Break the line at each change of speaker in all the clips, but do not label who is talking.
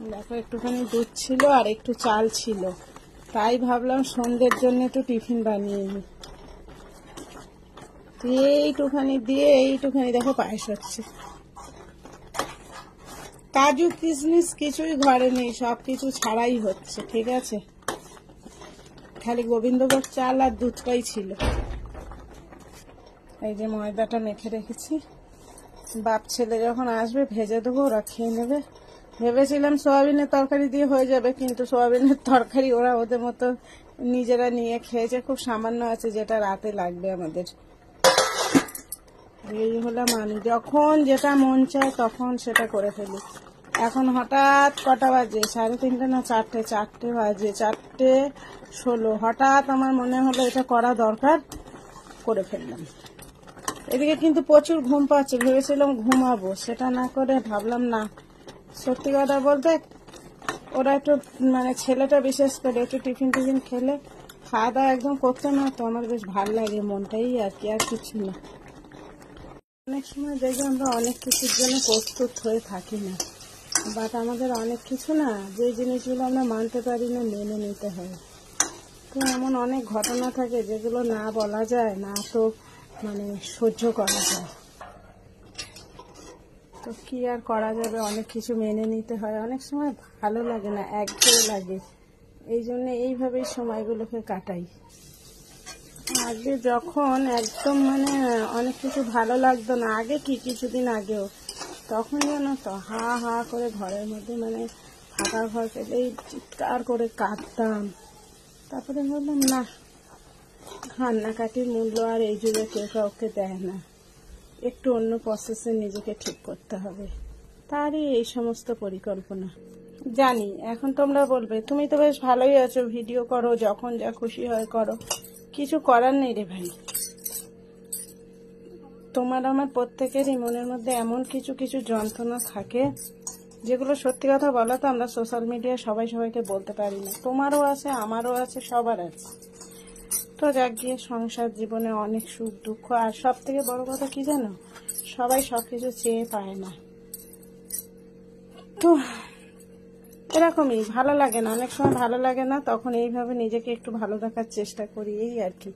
দেখো একটুখানি দুধ ছিল আর একটু চাল ছিল, তাই ভাবলাম সন্ধ্যের জন্য একটু টিফিন বানিয়ে নিই। এইটুখানি দিয়ে এইটুখানি দেখো পায়েস হচ্ছে। কাজু কিশমিশ কিছুই ঘরে নেই, সবকিছু ছাড়াই হচ্ছে, ঠিক আছে। খালি গোবিন্দভোগ চাল আর দুধটাই ছিল। এই যে ময়দাটা মেখে রেখেছি, বাপ ছেলে যখন আসবে ভেজে দেবো, ওরা খেয়ে নেবে। ভেবেছিলাম সোয়াবিনের তরকারি দিয়ে হয়ে যাবে, কিন্তু সোয়াবিনের তরকারি ওরা ওদের মতো নিজেরা নিয়ে খেয়েছে, খুব সামান্য আছে যেটা রাতে লাগবে আমাদের। এই হলো মানুষ, যখন যেটা মন চায় তখন সেটা করে ফেলি। এখন হঠাৎ কটা বাজে, 3:30 না 4টে, 4টে বাজে, 4:16। হঠাৎ আমার মনে হলো এটা করা দরকার, করে ফেললাম। এদিকে কিন্তু প্রচুর ঘুম পাচ্ছে, ভেবেছিলাম ঘুমাবো, সেটা না করে ভাবলাম না, সত্যি কথা বলতে ওরা একটু মানে ছেলেটা বিশেষ করে একটু টিফিন খেলে, খাওয়া দাওয়া একদম করতে না, তো আমার বেশ ভালো লাগে মনটাই, আর কি, আর কিছু না। অনেক সময় দেখবে আমরা অনেক কিছুর জন্য প্রস্তুত হয়ে থাকি না, বাট আমাদের অনেক কিছু না, যে জিনিসগুলো আমরা মানতে পারি না, মেনে নিতে হয়। তো এমন অনেক ঘটনা থাকে যেগুলো না বলা যায় না, তো মানে সহ্য করা যায়। তো কি আর করা যাবে, অনেক কিছু মেনে নিতে হয়। অনেক সময় ভালো লাগে না, একঘেয়ে লাগে, এই জন্য এইভাবেই সময়গুলোকে কাটাই। আগে যখন একদম মানে অনেক কিছু ভালো লাগতো না, আগে কি কিছুদিন আগেও, তখন যেন তো হা হা করে ঘরের মধ্যে মানে ফাঁকা ঘর পেলেই চিৎকার করে কাঁদতাম। তারপরে বললাম না, কান্নাকাটির মূল্য আর এই যুগে কেউ কাউকে দেয় না, একটু অন্য প্রসেসে নিজেকে ঠিক করতে হবে, তারই এই সমস্ত পরিকল্পনা। জানি এখন তোমরা বলবে তুমি তো বেশ ভালোই আছো, ভিডিও করো, যখন যা খুশি হয় করো, কিছু করার নেই রে ভাই। তোমার আমার প্রত্যেকেরই মনের মধ্যে এমন কিছু কিছু যন্ত্রণা থাকে যেগুলো সত্যি কথা বলা তো আমরা সোশ্যাল মিডিয়ায় সবাই সবাইকে বলতে পারি না। তোমারও আছে, আমারও আছে, সবার আছে। তো যাক গিয়ে সংসার জীবনে অনেক সুখ দুঃখ, আর সব থেকে বড় কথা কি জানো, সবাই সবকিছু চেয়ে পায় না। তো এরকমই ভালো লাগে না, অনেক সময় ভালো লাগে না, তখন এইভাবে নিজেকে একটু ভালো রাখার চেষ্টা করি, এই আর কি।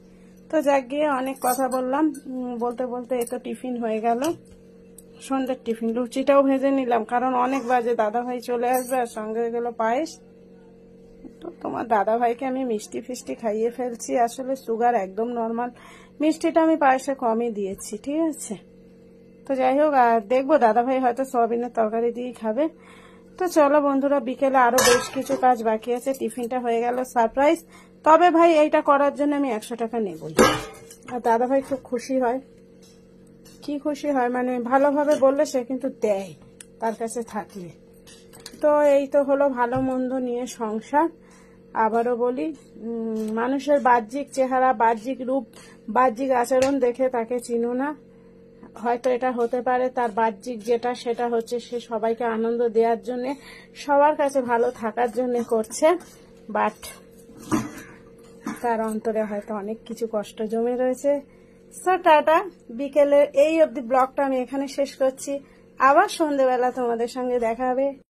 তো যাক গিয়ে অনেক কথা বললাম, বলতে বলতে এই তো টিফিন হয়ে গেল, সন্ধ্যের টিফিন। লুচিটাও ভেজে নিলাম, কারণ অনেক বাজে, দাদাভাই চলে আসবে, আর সঙ্গে গেল পায়েস। তো তোমার দাদাভাইকে আমি মিষ্টি ফিষ্টি খাইয়ে ফেলছি, আসলে সুগার একদম নর্মাল, মিষ্টিটা আমি পায়েসে কমই দিয়েছি, ঠিক আছে। তো যাই হোক, আর দেখবো দাদাভাই হয়তো সয়াবিনের তরকারি দিয়েই খাবে। তো চলো বন্ধুরা, বিকেলে আরো বেশ কিছু কাজ বাকি আছে, টিফিনটা হয়ে গেল সারপ্রাইজ। তবে ভাই এইটা করার জন্য আমি 100 টাকা নেবই, আর দাদাভাই খুব খুশি হয়। কি খুশি হয় মানে ভালোভাবে বললে সে কিন্তু দেয় তার কাছে থাকলে। তো এই তো হলো ভালো মন্দ নিয়ে সংসার। আবারও বলি, মানুষের বাহ্যিক চেহারা, বাহ্যিক রূপ, বাহ্যিক আচরণ দেখে তাকে চিনো না। হয়তো এটা হতে পারে তার বাহ্যিক যেটা, সেটা হচ্ছে সে সবাইকে আনন্দ দেওয়ার জন্য, সবার কাছে ভালো থাকার জন্য করছে, বাট তার অন্তরে হয়তো অনেক কিছু কষ্ট জমে রয়েছে। সো টাটা, বিকেলের এই অবধি ব্লগটা আমি এখানে শেষ করছি, আবার সন্ধ্যেবেলা তোমাদের সঙ্গে দেখা হবে।